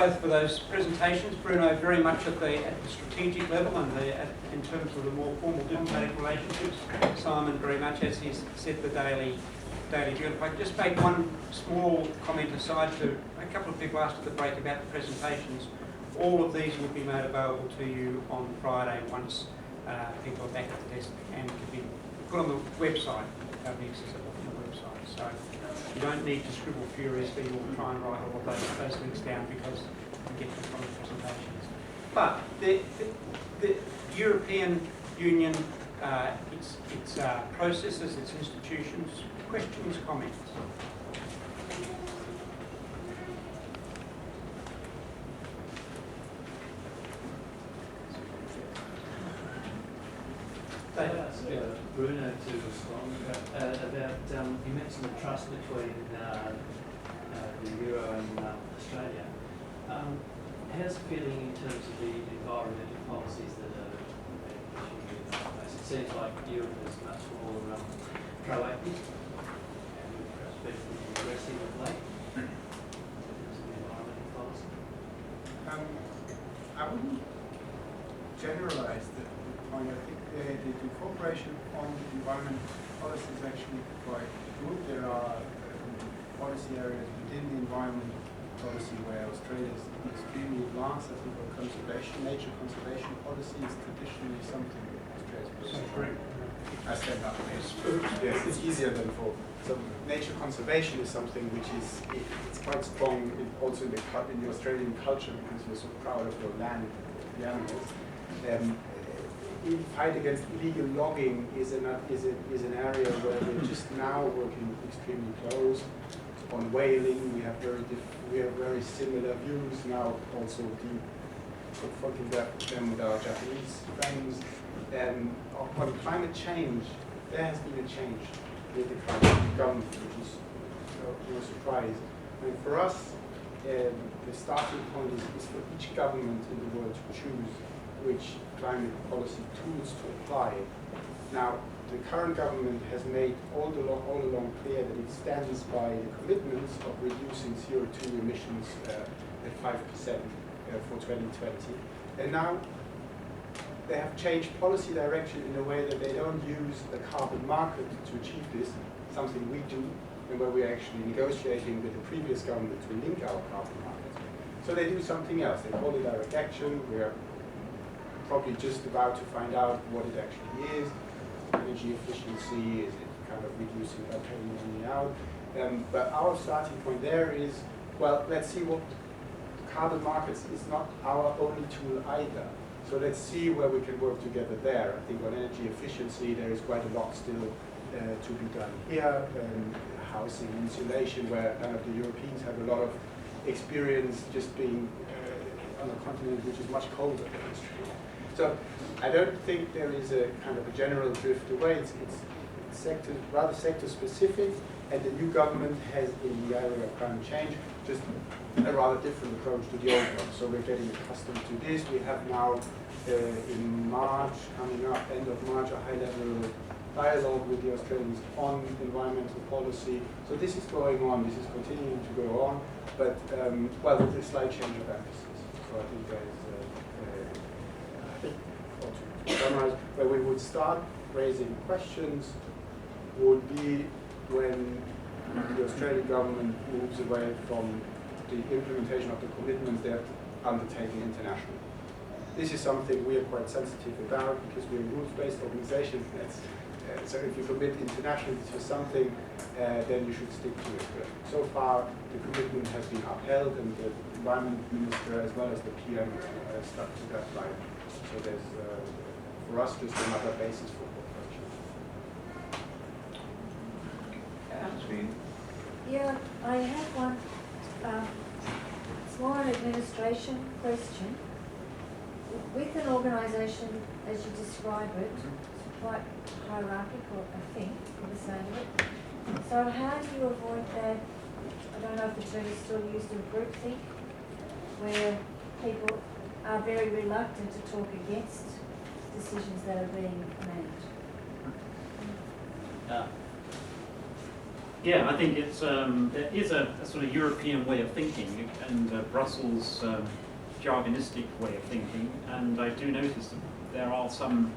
both for those presentations. Bruno, very much at the strategic level and in terms of the more formal diplomatic relationships. Simon, very much, as he said, the daily deal. If I could just make one small comment aside to a couple of people asked at the break about the presentations. All of these will be made available to you on Friday once people are back at the desk and can be put on the website. They'll be accessible on the website. So you don't need to scribble furiously or try and write all of those links down because you get them from the presentations. But the European Union, its processes, its institutions, questions, comments? Bruno to respond about you mentioned the trust between the Euro and Australia. How's it feeling in terms of the environmental policies that are being issued in that place? It seems like Europe is much more proactive and perhaps better aggressive of late in terms of the environmental policy. I wouldn't generalise the point. I think the cooperation on environmental policy is actually quite good. There are policy areas within the environment policy where Australia is extremely advanced. I think for conservation, nature conservation policy is traditionally something that Australia is very I stand up. Yes, it's easier than for. So nature conservation is something which is it's quite strong also in the Australian culture because you're so proud of your land, the animals. The fight against illegal logging is an area where we're just now working extremely close. On whaling, we have very similar views now. Also, confronting them with our Japanese friends. On climate change, there has been a change with the current government, which is no surprise. And for us, the starting point is for each government in the world to choose which climate policy tools to apply. Now, the current government has made all along clear that it stands by the commitments of reducing CO2 emissions at 5% for 2020. And now they have changed policy direction in a way that they don't use the carbon market to achieve this, something we do, and where we're actually negotiating with the previous government to link our carbon market. So they do something else. They call it direct action. We're probably just about to find out what it actually is. Energy efficiency, is it kind of reducing by paying money out? But our starting point there is, well, let's see what carbon markets is not our only tool either. So let's see where we can work together there. I think on energy efficiency there is quite a lot still to be done here. Housing insulation, where kind of the Europeans have a lot of experience just being on a continent which is much colder than Australia. So I don't think there is a kind of a general drift away. It's rather sector specific, and the new government has in the area of climate change just a rather different approach to the old one. So we're getting accustomed to this. We have now in March, coming up, end of March, a high-level dialogue with the Australians on environmental policy. So this is going on. This is continuing to go on, but well, with a slight change of emphasis. So I think there is. To summarize, where we would start raising questions would be when the Australian government moves away from the implementation of the commitments they're undertaking internationally. This is something we are quite sensitive about because we're a rules-based organization. So if you commit internationally to something, then you should stick to it. But so far, the commitment has been upheld, and the environment minister as well as the PM stuck to that line. So there's, for us, just another basis for cooperation. Yeah, I have one. It's more an administration question. With an organisation, as you describe it, it's quite hierarchical, I think, for the sake of it. So how do you avoid that? I don't know if the term is still used in groupthink, where people are very reluctant to talk against decisions that are being made. Yeah, I think it's there is a sort of European way of thinking and Brussels jargonistic way of thinking, and I do notice that there are some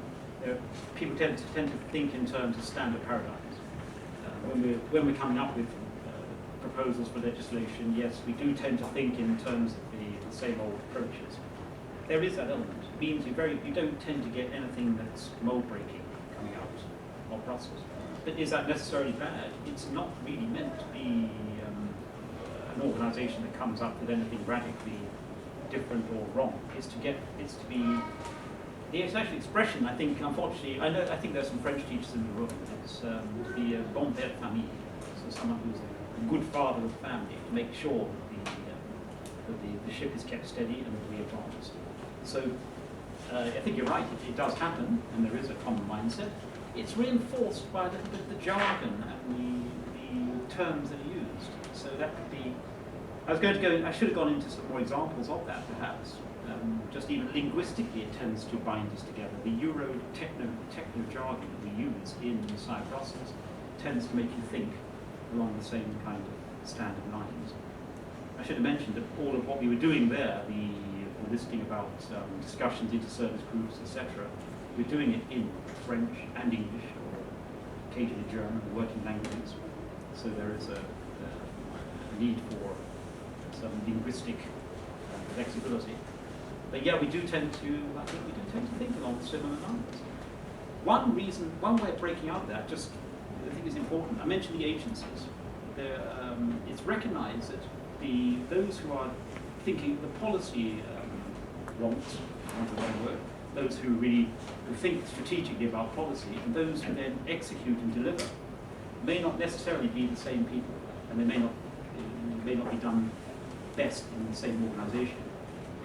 people tend to think in terms of standard paradigms. When we're coming up with proposals for legislation, yes, we do tend to think in terms of the same old approaches. There is that element. It means you don't tend to get anything that's mold breaking coming out of Brussels. But is that necessarily bad? It's not really meant to be an organisation that comes up with anything radically different or wrong. It's to be the actual expression. I think, unfortunately, I think there's some French teachers in the room. It's to be a bon père de famille, so someone who's a good father of the family, to make sure that the ship is kept steady and that we advance. So I think you're right. It does happen, and there is a common mindset. It's reinforced by a little bit of the jargon and the terms that are used. So that could be. I should have gone into some more examples of that, perhaps. Just even linguistically, it tends to bind us together. The Euro techno jargon that we use inside Brussels tends to make you think along the same kind of standard lines. I should have mentioned that all of what we were doing there, the listing about discussions, inter-service groups, etc., we're doing it in French and English, or occasionally German, working languages. So there is a need for some linguistic flexibility. But yeah, we do tend to think along similar lines. One way of breaking out of that, just I think is important. I mentioned the agencies. It's recognised that those who are thinking the policy wrongs, for the right word, those who think strategically about policy, and those who then execute and deliver, may not necessarily be the same people, and they may not be done best in the same organisation.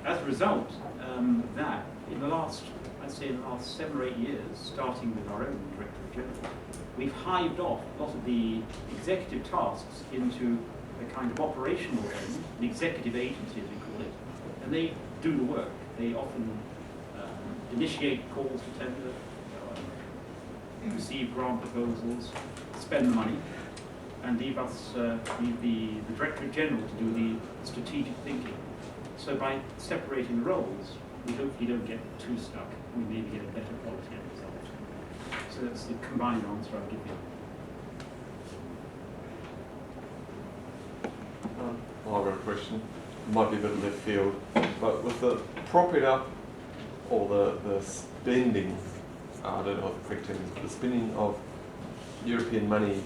As a result, that in the last 7 or 8 years, starting with our own Directorate General, we've hived off a lot of the executive tasks into a kind of operational end, an executive agency as we call it, and they do the work. They often initiate calls for tender, receive grant proposals, spend the money, and leave the Directorate General to do the strategic thinking. So by separating the roles, we hopefully don't get too stuck. We maybe get a better quality end result. So that's the combined answer I'll give you. I've got a question. It might be a bit left field, but with the propping up or the spending, I don't know what the correct term is, but the spending of European money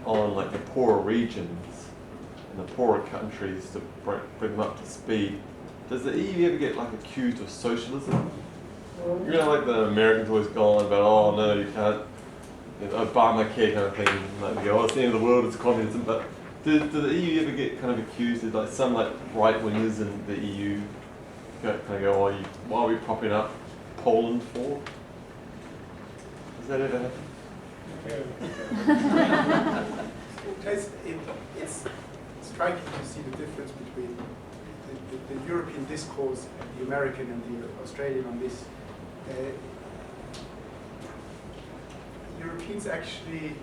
on like the poorer regions and the poorer countries to bring them up to speed, does the EU ever get like accused of socialism? You know, like the Americans always go on about, oh no, you can't, Obamacare kind of thing, like they go, oh, it's the end of the world, it's communism, but do the EU ever get kind of accused of, like, some like right-wingers in the EU kind of go, oh, why are we propping up Poland for? Does that ever happen? It's striking to see the difference between the European discourse, the American and the Australian on this. Europeans actually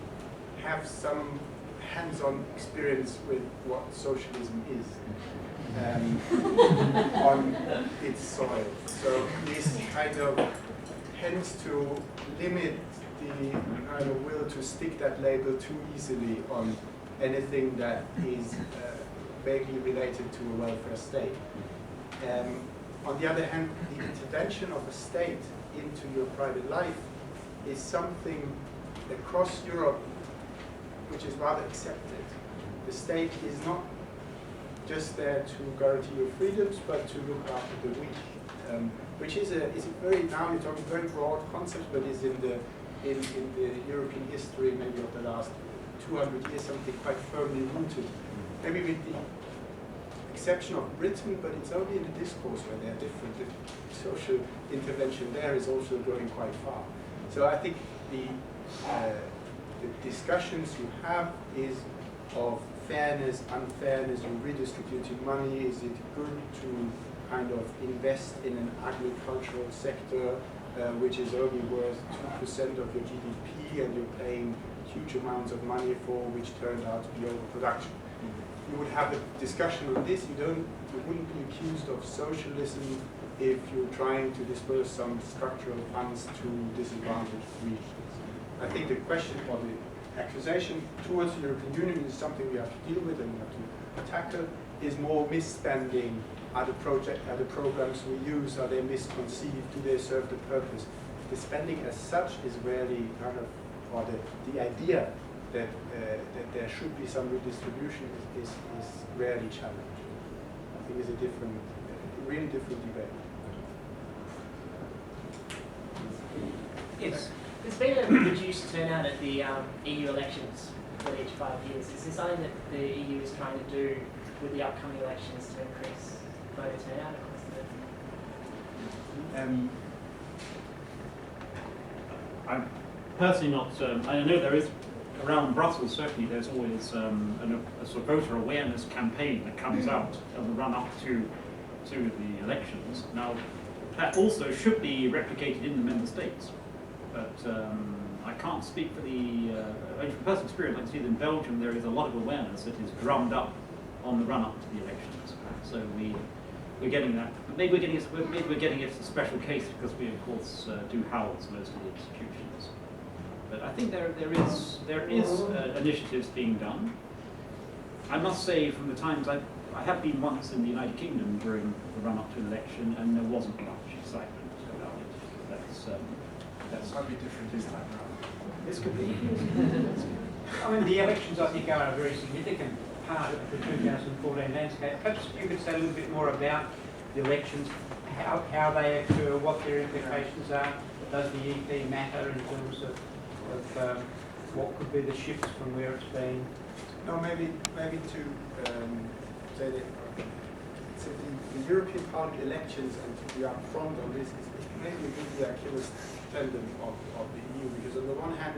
have some hands-on experience with what socialism is on its soil. So this kind of tends to limit the kind of will to stick that label too easily on anything that is vaguely related to a welfare state. On the other hand, the intervention of a state into your private life is something across Europe which is rather accepted. The state is not just there to guarantee your freedoms, but to look after the weak, which is a very, now you're talking very broad concepts, but is in the European history maybe of the last 200 years something quite firmly rooted. Maybe with the exception of Britain, but it's only in the discourse where they're different. The social intervention there is also going quite far. So I think the discussions you have is of fairness, unfairness, you redistributing money, is it good to kind of invest in an agricultural sector which is only worth 2% of your GDP and you're paying huge amounts of money for, which turned out to be overproduction. You would have a discussion on this. You wouldn't be accused of socialism if you're trying to disperse some structural funds to disadvantaged regions. I think the question or the accusation towards the European Union is something we have to deal with and we have to tackle, is more misspending. Are the programs we use, are they misconceived? Do they serve the purpose? The spending as such is rarely kind of, or the idea that there should be some redistribution is rarely challenged. I think it's a really different debate. Yes. There's been a reduced turnout at the EU elections for each 5 years. Is this something that the EU is trying to do with the upcoming elections to increase voter turnout across the... I'm personally not. I know there is around Brussels. Certainly, there's always a sort of voter awareness campaign that comes out in the run up to the elections. Now, that also should be replicated in the member states. But I can't speak for the. From personal experience, I can see that in Belgium there is a lot of awareness that is drummed up on the run up to the elections. So we're getting that. But maybe we're getting it as a special case because we of course do house most of the institutions. But I think there is initiatives being done. I must say, from the times I have been once in the United Kingdom during the run up to the election, and there wasn't much excitement about it. That's Might be different this time around. this could be. I mean, the elections, I think, are a very significant part of the 2014 landscape. Perhaps you could say a little bit more about the elections, how they occur, what their implications are. Does the EP matter in terms of what could be the shifts from where it's been? No, maybe to say that so the European Parliament elections, and to be upfront on this, is maybe a bit the Achilles tendon of the EU, because on the one hand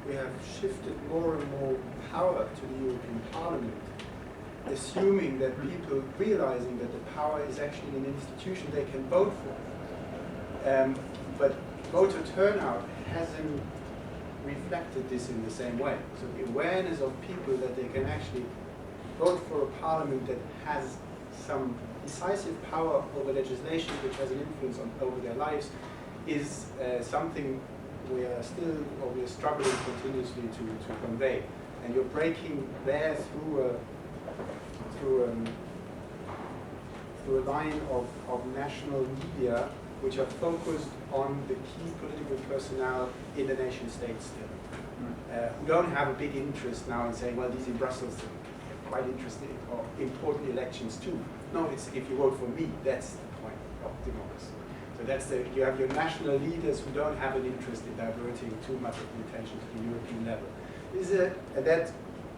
we have shifted more and more power to the European Parliament, assuming that people realizing that the power is actually in an institution they can vote for. But voter turnout hasn't reflected this in the same way. So the awareness of people that they can actually vote for a parliament that has some decisive power over legislation, which has an influence over their lives, is something we are struggling continuously to convey. And you're breaking there through a line of national media which are focused on the key political personnel in the nation state still. Who don't have a big interest now in saying, well, these in Brussels are quite interesting or important elections too. No, it's if you vote for me, that's the point of democracy. So that's you have your national leaders who don't have an interest in diverting too much of the attention to the European level. That,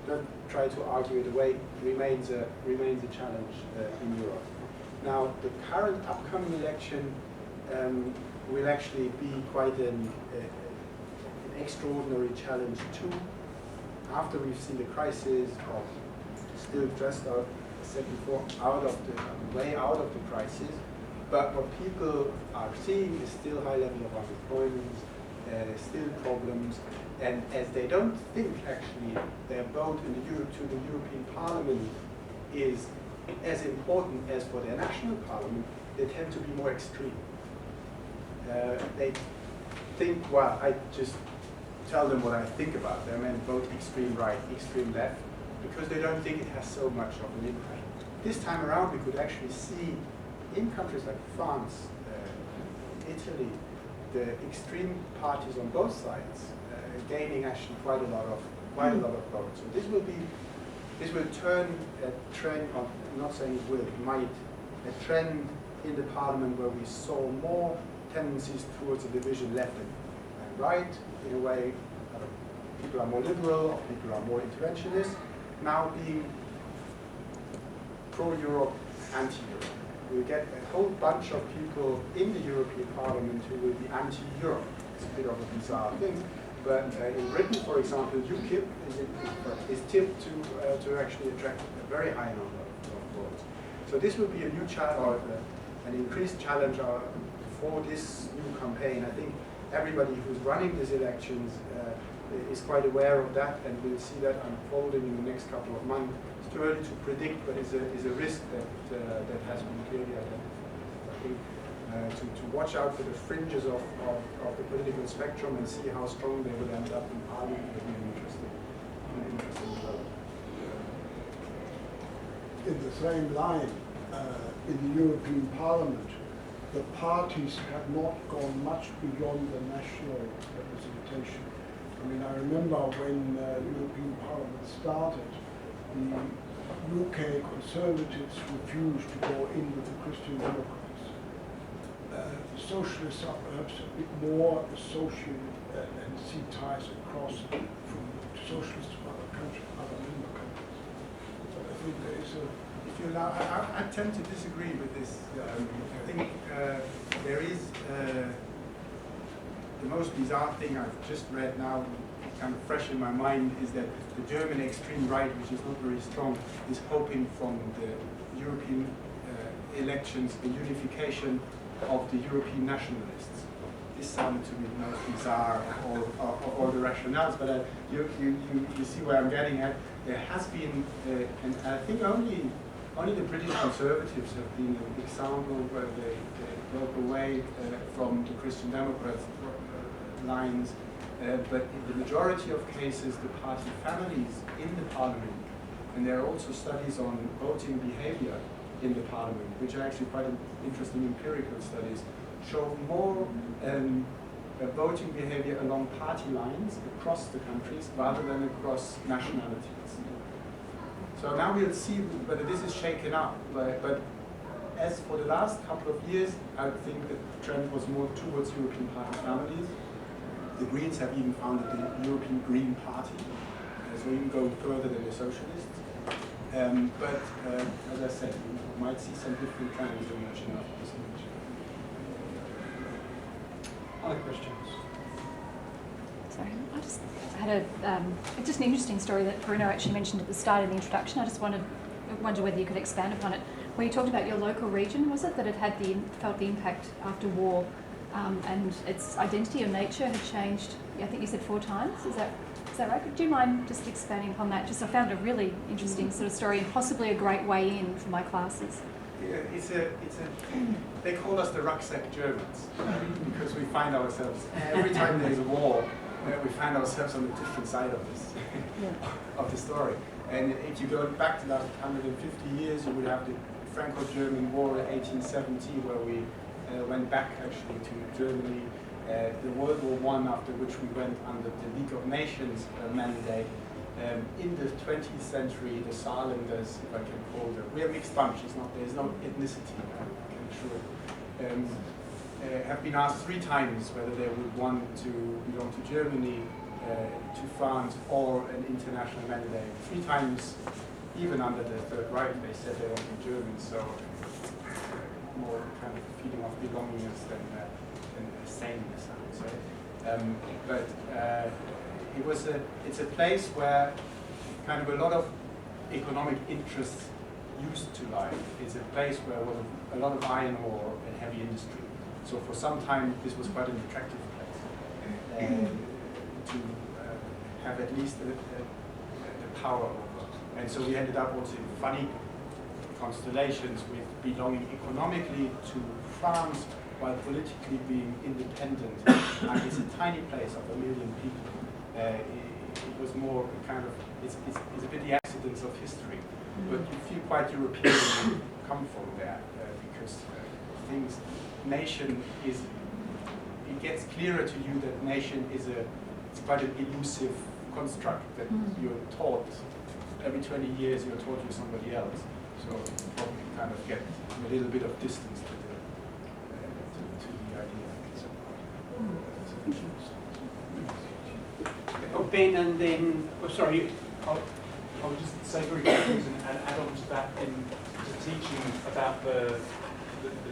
don't try to argue it away, remains a challenge in Europe. Now, the current upcoming election will actually be quite an extraordinary challenge too. After we've seen the crisis of still just out, as I said before, way out of the crisis, but what people are seeing is still high level of unemployment, still problems, and as they don't think actually their vote to the European Parliament is as important as for their national parliament, they tend to be more extreme. They think, well, I just tell them what I think about them and vote extreme right, extreme left, because they don't think it has so much of an impact. This time around, we could actually see in countries like France, Italy, the extreme parties on both sides gaining actually quite a lot of votes. So this will turn a trend. I'm not saying it will, it might, a trend in the parliament where we saw more tendencies towards a division left and right. In a way, people are more liberal, or people are more interventionist, now being pro-Europe, anti-Europe. We'll get a whole bunch of people in the European Parliament who will be anti-Europe. It's a bit of a bizarre thing. But in Britain, for example, UKIP is tipped to actually attract a very high number of votes. So this will be a new challenge, an increased challenge for this new campaign. I think everybody who's running these elections is quite aware of that, and we'll see that unfolding in the next couple of months. It's too early to predict, but is a risk that has been clearly identified. I think to watch out for the fringes of the political spectrum and see how strong they will end up in Parliament will be an interesting development. In the same line, in the European Parliament, the parties have not gone much beyond the national representation. I mean, I remember when the European Parliament started, the UK Conservatives refused to go in with the Christian Democrats. The Socialists are perhaps a bit more associated and see ties across from Socialists to other countries, other member countries. But I think there is a... If you allow, I tend to disagree with this. I think there is the most bizarre thing I've just read now, kind of fresh in my mind, is that the German extreme right, which is not very strong, is hoping from the European elections the unification of the European nationalists. This sounded to me the most bizarre of all the rationales, but you see where I'm getting at. There has been, and I think only the British Conservatives have been an example where they broke away from the Christian Democrats lines, but in the majority of cases the party families in the parliament, and there are also studies on voting behavior in the parliament, which are actually quite interesting empirical studies, show more voting behavior along party lines across the countries rather than across nationalities. So now we'll see whether this is shaken up, but as for the last couple of years, I think the trend was more towards European party families. The Greens have even founded the European Green Party, so even going further than the Socialists. But as I said, we might see some different trends emerging out of this image. Other questions? Sorry, I had just an interesting story that Bruno actually mentioned at the start of the introduction. I just wonder whether you could expand upon it. Where you talked about your local region, was it that it had felt the impact after war, and its identity or nature had changed? I think you said 4 times. Is that right? Do you mind just expanding upon that? Just I found it a really interesting sort of story, and possibly a great way in for my classes. Yeah, they call us the rucksack Germans, because we find ourselves, every time there's a war, we find ourselves on a different side of this, of the story. And if you go back to the last 150 years, you would have the Franco-German War in 1870, where we went back actually to Germany, the World War I, after which we went under the League of Nations mandate. In the 20th century, the Saarlanders, if I can call them, we are a mixed bunch, there's no ethnicity, I can assure you, have been asked 3 times whether they would want to belong to Germany, to France, or an international mandate. 3 times, even under the Third Reich, they said they want to be German, so more kind of feeling of belongingness than a sameness, I would say. It's a place where kind of a lot of economic interests used to lie. It's a place where there was a lot of iron ore and heavy industry. So for some time, this was quite an attractive place to have at least the power over. And so we ended up also in funny constellations with belonging economically to France while politically being independent. And it's a tiny place of 1 million people. It was more kind of, it's a bit the accidents of history, but you feel quite European when you come from there, because nation is, it gets clearer to you that nation is it's quite an elusive construct that you're taught, every 20 years you're taught you're somebody else, so you probably kind of get a little bit of distance to the idea. Ben, and then, sorry. I would just say very quickly and add on to that in the teaching about the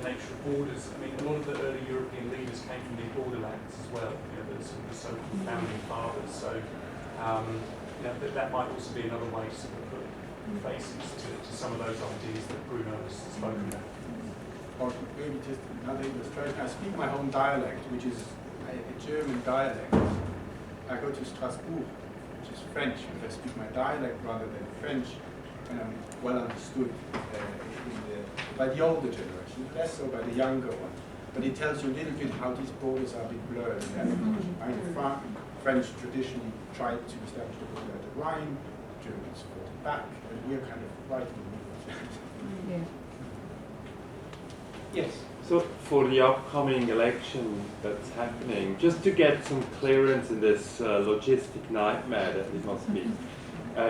nature of borders. I mean, a lot of the early European leaders came from the borderlands as well, the sort of the so-called founding fathers. So, that might also be another way to sort of put faces to some of those ideas that Bruno has spoken about. Or maybe just another illustration. I speak my own dialect, which is a German dialect. I go to Strasbourg, which is French, because I speak my dialect rather than French, and I'm well understood by the older generation, less so by the younger one. But it tells you a little bit how these borders are a bit blurred. French traditionally tried to establish the border at the Rhine, Germans fought it back, and we're kind of right in the middle. Yes. So for the upcoming election that's happening, just to get some clearance in this logistic nightmare that it must be,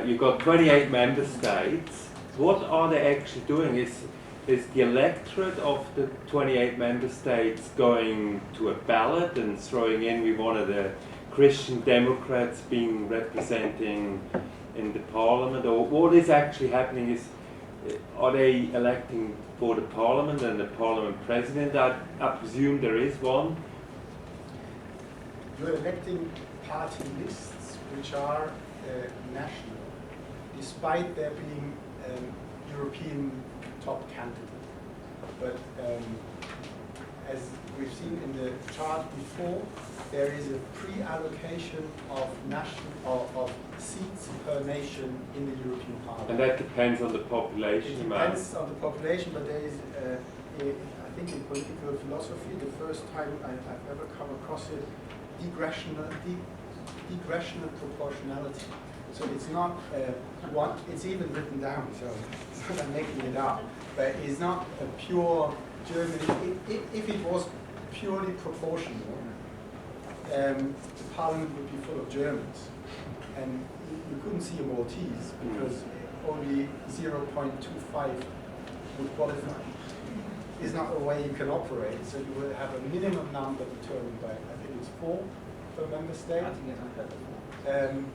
you've got 28 member states. What are they actually doing? Is the electorate of the 28 member states going to a ballot and throwing in we wanted the Christian Democrats being representing in the parliament? Or what is actually happening are they electing for the parliament and the parliament president? I presume there is one. You're electing party lists which are national, despite there being European top candidate. But as we've seen in the chart before, there is a pre-allocation of of seats per nation in the European Parliament. And that depends on the population It amount. depends on the population, but there is, I think in political philosophy, the first time I've ever come across it, degressional proportionality. So it's not one, it's even written down, so it's not I'm making it up, but it's not a pure Germany. If it was purely proportional, the parliament would be full of Germans. And you couldn't see a Maltese because only 0.25 would qualify. It's not a way you can operate, so you will have a minimum number determined by, I think it's 4 per member state.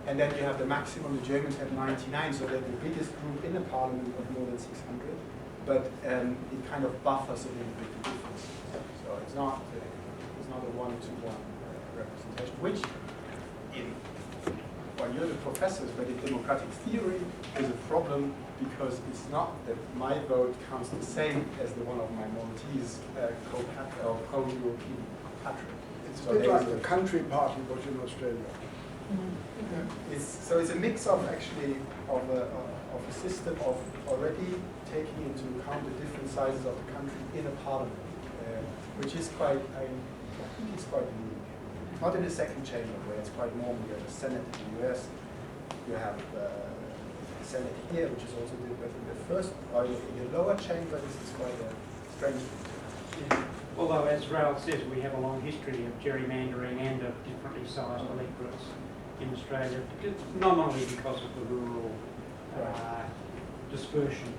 And then you have the maximum, the Germans have 99, so they're the biggest group in the parliament of more than 600. But it kind of buffers a little bit the difference. So it's not a one-to-one representation, which well, you're the professors, but in democratic theory is a problem because it's not that my vote counts the same as the one of my Maltese pro-European patron. It's a bit like the country party was in Australia. So it's a mix of actually of a system of already taking into account the different sizes of the country in a parliament, which is quite, I think it's quite unique. Not in the second chamber where it's quite normal. You have the Senate in the US, you have the Senate here, which is also good, but in the first, or in the lower chamber, this is quite a strange thing. Yeah. Although, as Raoul says, we have a long history of gerrymandering and of differently sized electorates in Australia, nominally because of the rural dispersion.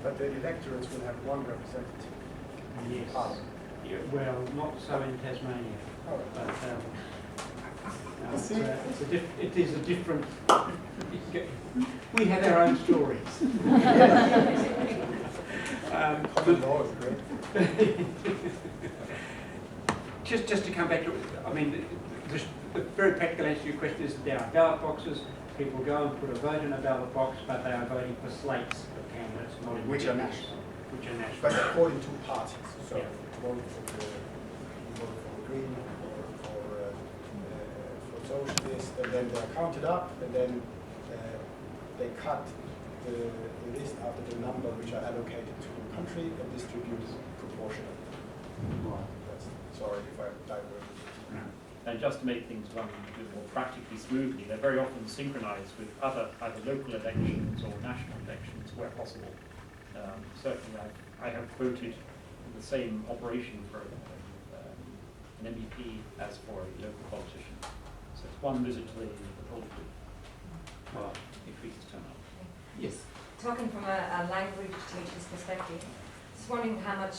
But the electorates will have one representative. Yes. Parliament. Yeah, well, not so in Tasmania. Oh. But it is a different. We have our own stories. Common law is great. Just to come back to, I mean, the very practical answer to your question is that there are ballot boxes. People go and put a vote in a ballot box, but they are voting for slates of candidates, not in Which are national. Which are national. But according to parties. So Yeah. vote for the Green or for Socialist, and then they're counted up, and then they cut the list after the number which are allocated to the country and distributed proportionally. Sorry if I diverted. And just to make things run a bit more practically smoothly, they're very often synchronized with other either local elections or national elections where possible. Certainly I have voted in the same operation for an MEP as for a local politician. So it's one visit to the poll booth. Well, increases turnout. Yes. Talking from a language teacher's perspective, just wondering how much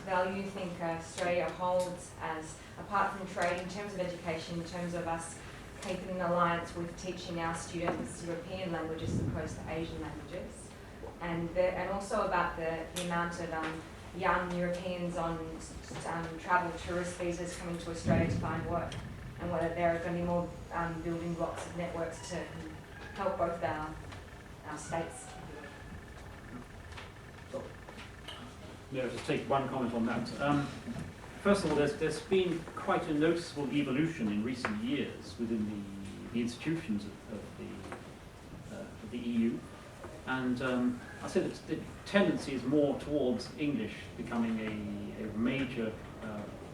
value you think Australia holds as, apart from trade, in terms of education, in terms of us keeping an alliance with teaching our students European languages as opposed to Asian languages, and also about the amount of young Europeans on travel tourist visas coming to Australia to find work, and whether there are going to be more building blocks of networks to help both our states. Yeah, just take one comment on that. first of all, there's been quite a noticeable evolution in recent years within the institutions of the EU. And I said that the tendency is more towards English becoming a major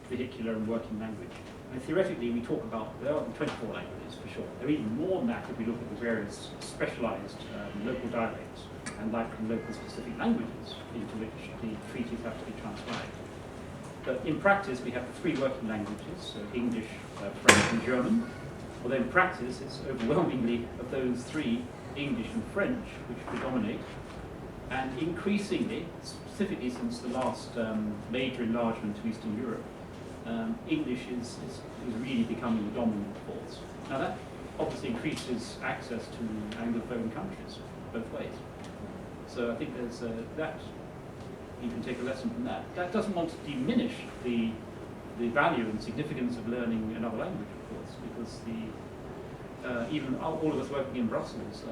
vehicular and working language. And theoretically, we talk about there are 24 languages for sure. There are even more than that if we look at the various specialized local dialects and local specific languages into which the treaties have to be transcribed. But in practice, we have three working languages, so English, French, and German. Although in practice, it's overwhelmingly of those three, English and French, which predominate. And increasingly, specifically since the last major enlargement to Eastern Europe, English is really becoming the dominant force. Now that obviously increases access to Anglophone countries both ways. So I think there's that. You can take a lesson from that. That doesn't want to diminish the value and significance of learning another language, of course, because even all of us working in Brussels,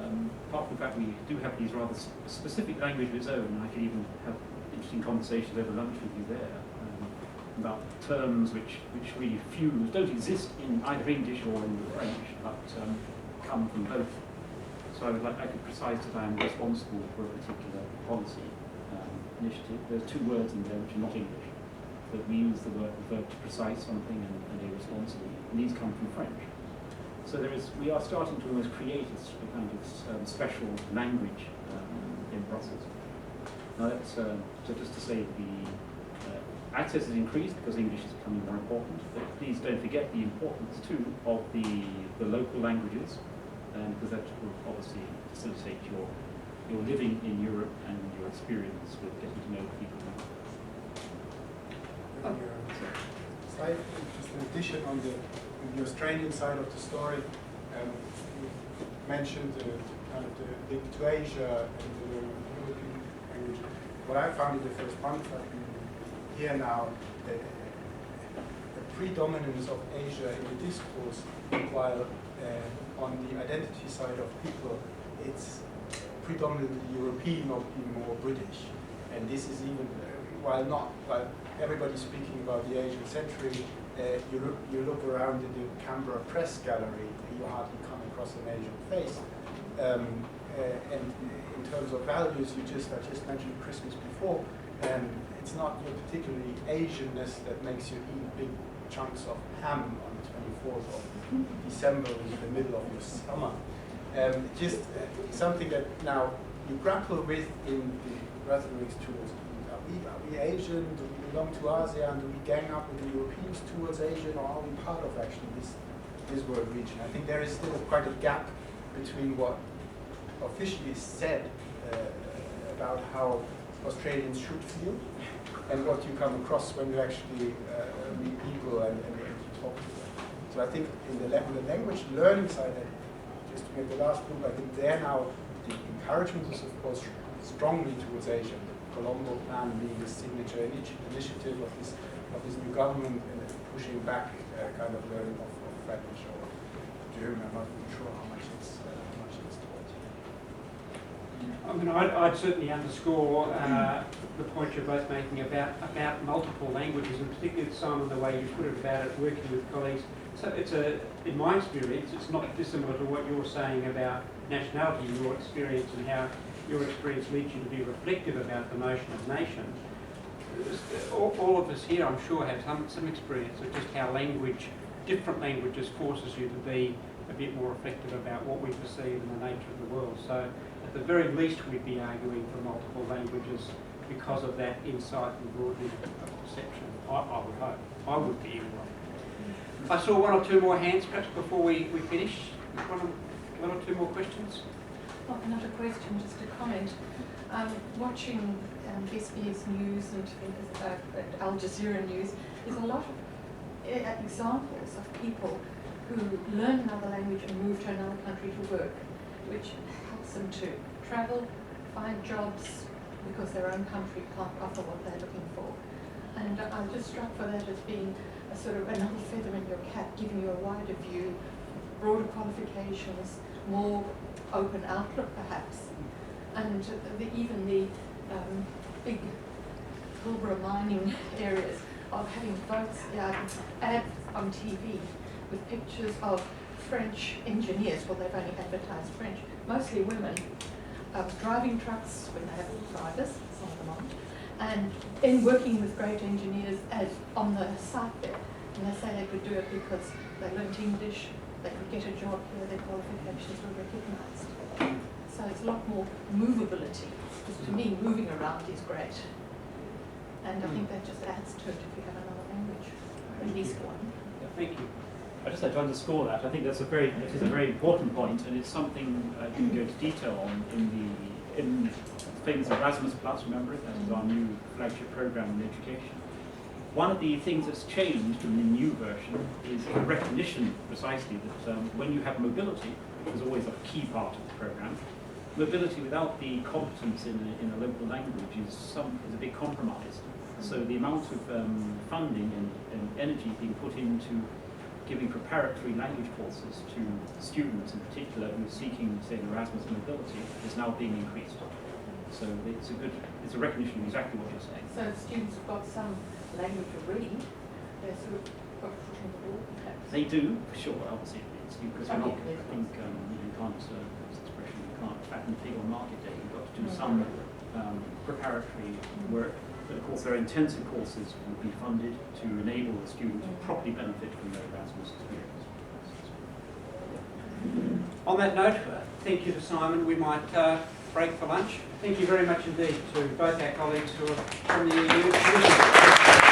apart from the fact we do have these rather specific language of its own, and I could even have interesting conversations over lunch with you there about terms which really don't exist in either English or in French, but come from both. So I could precise that I am responsible for a particular policy initiative. There's two words in there which are not English, but we use the verb to precise something and a responsible, and these come from French. So we are starting to almost create a kind of special language in Brussels. Now that's so just to say the access has increased because English is becoming more important, but please don't forget the importance too of the local languages, because that will obviously facilitate your living in Europe and your experience with getting to know people. Slight just an addition on the Australian side of the story. You mentioned kind of the link to Asia and the European language. What I found in the first month I've been here now, the predominance of Asia in the discourse, while on the identity side of people, it's predominantly European or even more British. And this is even, while everybody's speaking about the Asian century, you look around in the Canberra Press Gallery, you hardly come across an Asian face. And in terms of values, I just mentioned Christmas before, it's not your particularly Asianness that makes you eat big chunks of ham on the 24th of December in the middle of your summer. Just something that now you grapple with in the rhetorics towards, are we Asian? Do we belong to ASEAN? Do we gang up with the Europeans towards Asia? Or are we part of actually this world region? I think there is still quite a gap between what officially is said about how Australians should feel and what you come across when you actually meet people and you talk to them. So I think in the language learning side, just to make the last point, I think there now the encouragement is of course strongly towards Asia. The Colombo Plan being the signature initiative of this new government and pushing back kind of learning of French or German. I'm not really sure how much it's taught. I mean, I'd certainly underscore the point you're both making about multiple languages, and particularly, Simon, the way you put it about it, working with colleagues. So in my experience, it's not dissimilar to what you're saying about nationality, your experience and how your experience leads you to be reflective about the notion of nation. All of us here, I'm sure, have some experience of just how different languages forces you to be a bit more reflective about what we perceive in the nature of the world. So at the very least, we'd be arguing for multiple languages because of that insight and broadening of perception. I would hope. I would be anyway. I saw one or two more hands, perhaps before we finish. One or two more questions? Well, not a question, just a comment. Watching SBS News and Al Jazeera News, there's a lot of examples of people who learn another language and move to another country to work, which helps them to travel, find jobs, because their own country can't offer what they're looking for. And I'm just struck for that as being a sort of another feather in your cap, giving you a wider view, broader qualifications, more open outlook perhaps. And even the big Pilbara mining areas of having votes, ads on TV with pictures of French engineers, well, they've only advertised French, mostly women, driving trucks when they have drivers, some of them aren't, and in working with great engineers as on the site there. And they say they could do it because they learnt English, they could get a job here, their qualifications were recognised. So it's a lot more movability, because to me, moving around is great. And I think that just adds to it if you have another language, at least one. Thank you. I'd just like to underscore that. I think that is a very important point, and it's something I can go into detail on in famous Erasmus Plus. Remember it? That is our new flagship program in education. One of the things that's changed in the new version is the recognition precisely that when you have mobility, which is always a key part of the program, mobility without the competence in a local language is a big compromise. So the amount of funding and energy being put into giving preparatory language courses to students in particular who are seeking, say, an Erasmus mobility is now being increased. So it's a recognition of exactly what you're saying. So if students have got some language already, they're sort of got a foot in the door, perhaps. They do, for sure, obviously, because we're not, I think you can't, this expression, you can't fatten the pig on market day. You've got to do some preparatory work. But of course, there are intensive courses will be funded to enable the student to properly benefit from their Erasmus experience. On that note, thank you to Simon. We might break for lunch. Thank you very much indeed to both our colleagues who are from the EU.